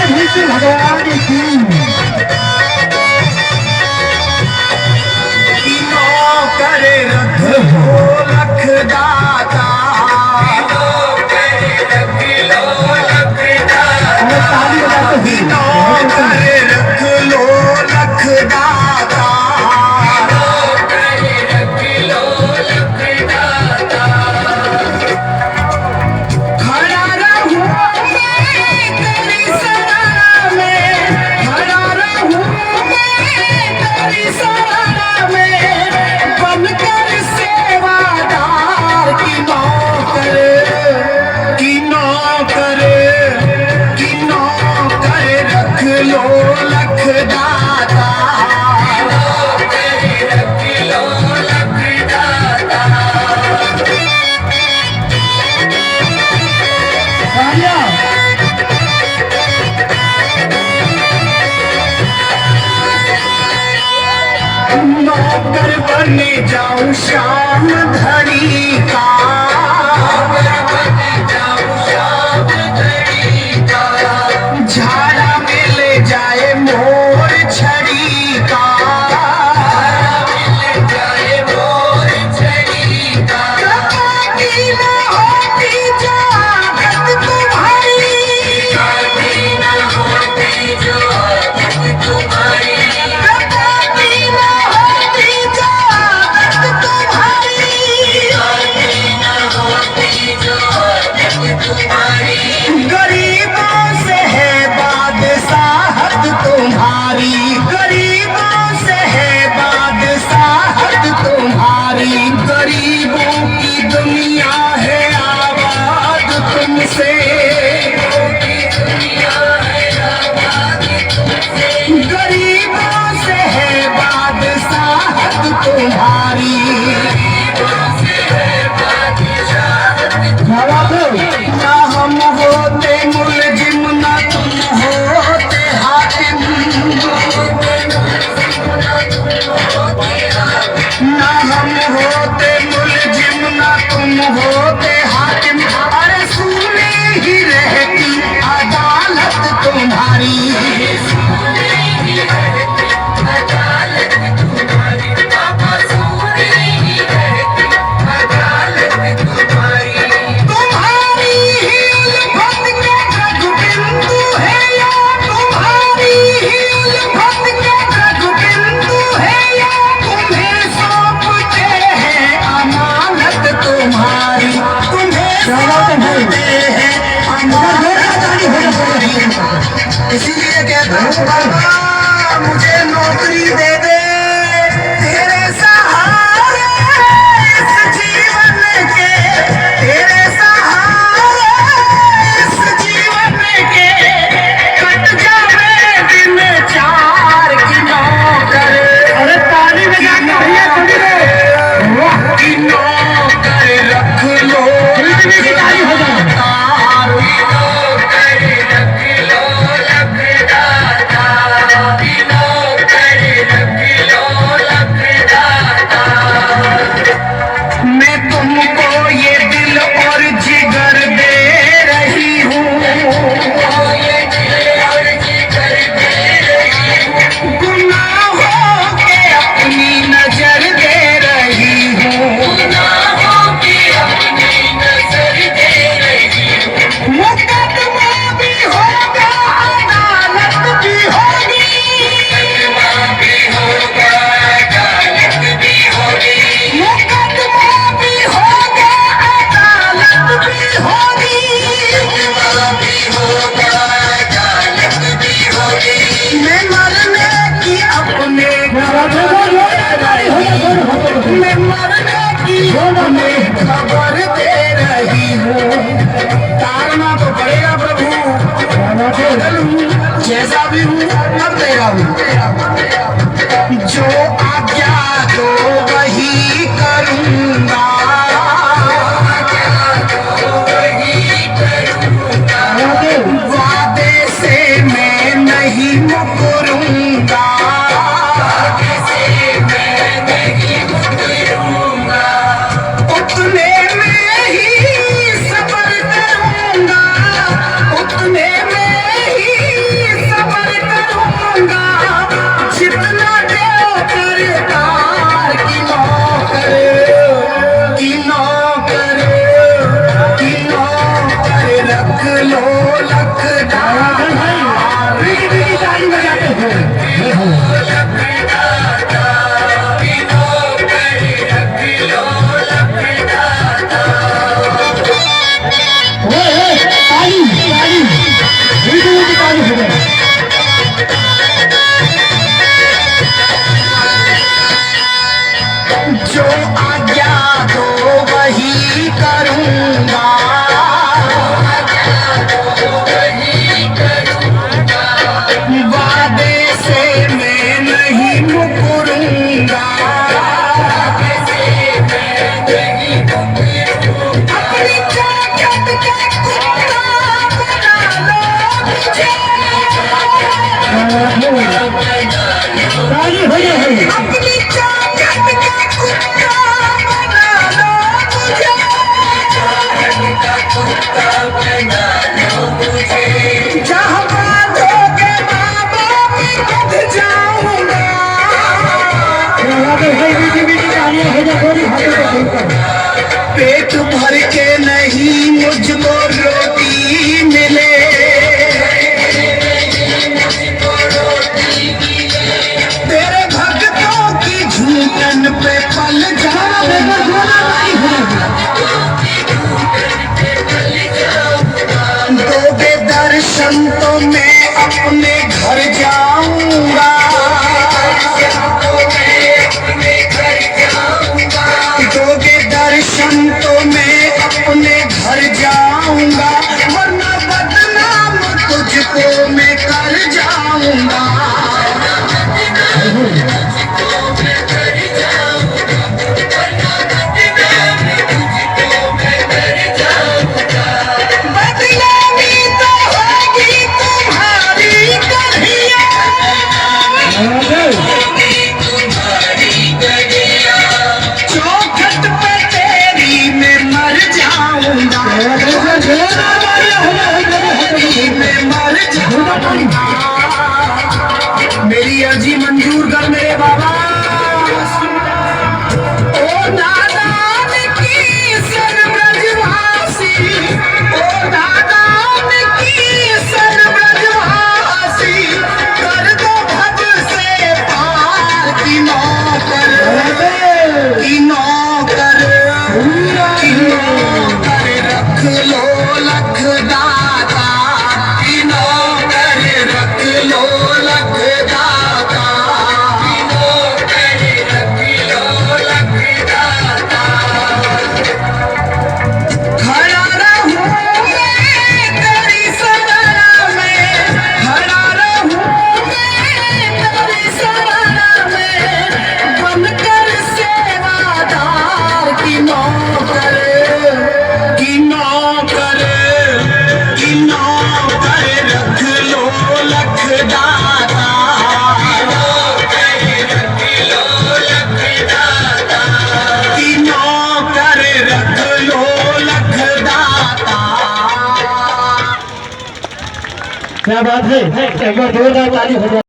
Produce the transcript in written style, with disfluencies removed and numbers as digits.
भगवान की करे रख लो लख दाता करे रख लो लख दाता खड़ा रहूं तेरी सराह में, खड़ा रहूं तेरी सराह में, बनकर सेवादार की नौकर रख लो लख दाता नौकर बन जाऊं श्याम धनी का, झाड़ा में ले जाए मोर छड़ी का, कभी न होती जागत तुम्हारी, कभी न होती जागत तुम्हारी, गरीबों से है बादशाहत तुम्हारी, गरीबों से है बादशाहत तुम्हारी, गरीबों की दुनिया है आबाद तुमसे, गरीबों से है बादशाहत तुम्हारी। ना हम होते मुलजिम ना तुम होते हाकिम, ना हम होते मुलजिम ना तुम होते हाकिम, अरे सुनी ही रहती अदालत तुम्हारी, इसीलिए कहता हूँ बाबा मुझे नौकरी दे दे, तेरे सहारे इस जीवन के, तेरे सहारे इस जीवन के, कट जावे दिन चार की नौकर, अरे पानी में जाके भैया की नौकर रख लो तारी हो जाए खबर दे रही हूँ, तारना तो पड़ेगा प्रभु, जैसा भी हूँ अब दे रहा हूँ, जो आज्ञा दो वही करूँगा, वादे से मैं नहीं मुकरूँगा, उतने में ही सबर करूँगा, उतने में ही ताली हो जाए। अपनी चाकत का कुत्ता बना लो मुझे, जहाँ बांधोगे बाबा मैं कद जाऊंगा। पेट भर के नहीं मुझको रोटी मिले, तेरे भक्तों की झूठन पे पल जाऊंगा। दोगे दर्शन तो मैं अपने घर जाऊंगा, दोगे दर्शन तो मैं अपने घर जाऊंगा, वरना बदनाम तुझको मैं कर जाऊंगा। बदनामी तो होगी तुम्हारी कन्हैया, चौखट पे तेरी मैं मर जाऊंगा, मैं मर जाऊंगा। मेरी अर्जी मंजूर कर मेरे बाबा। ओ नादान की सरब्रजवासी, ओ नादान की सरब्रजवासी, कर दो भज से पार की नौकर, की नौकर, की नौकर रख लो लख दाता, की नौकर रख लो लख दाता, की नौकर रख लो लख दाता। खड़ा रहूं मैं तेरी शरण में, खड़ा रहूं मैं तेरी शरण में, बनकर सेवादार की नौकर, की नौकर, की नौकर रख लो लख दाता, की नौकर रख लो लख दाता। क्या बात है, एक बार जोरदार ताली हो जाए।